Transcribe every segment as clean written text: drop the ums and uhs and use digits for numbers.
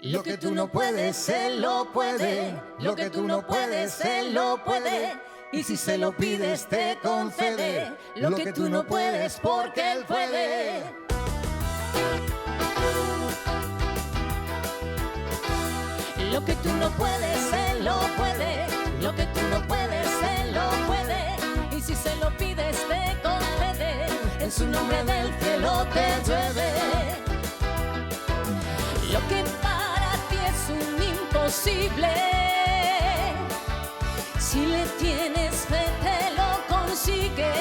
Lo que tú no puedes, Él lo puede. Lo que tú no puedes, Él lo puede. Y si se lo pides, te concede. Lo que tú no puedes, porque Él puede. Lo que tú no puedes, Él lo puede. Lo que tú no puedes, Él lo puede. Y si se lo pides, te concede. En su nombre del cielo te llueve. Lo que para ti es un imposible, si le tienes fe te lo consigue.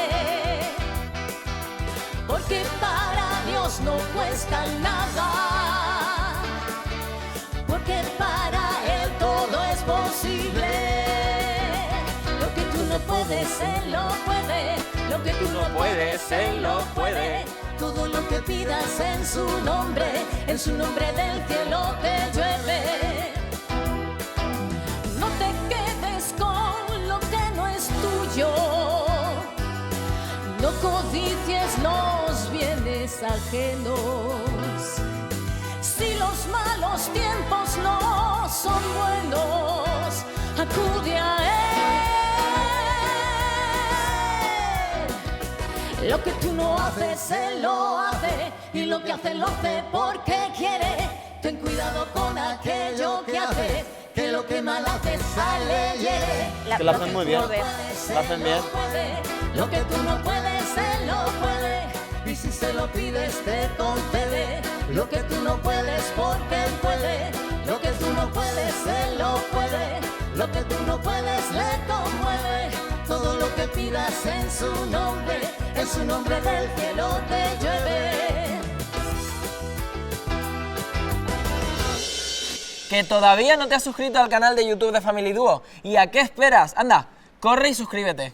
Porque para Dios no cuesta nada. Porque para Él todo es posible. Lo que tú no puedes, Él lo puede. Lo que tú no puedes, Él lo puede. Todo lo que pidas en su nombre del cielo te llueve. No te quedes con lo que no es tuyo. No codicies los bienes ajenos. Si los malos tiempos no son buenos, acude a Él. Lo que tú no haces, Él lo hace. Y lo que hace, lo hace porque quiere. Ten cuidado con aquello que hace, que lo que mal hace sale hiere. Que lo hacen muy bien. Lo hacen bien. Lo que tú no puedes, Él lo puede. Y si se lo pides, te concede. Lo que tú no puedes, porque Él puede. Lo que tú no puedes, Él lo puede. Lo que tú no puedes, le conmueve. Todo lo que pidas en su nombre del cielo te llueve. ¿Que todavía no te has suscrito al canal de YouTube de Family Duo? ¿Y a qué esperas? Anda, corre y suscríbete.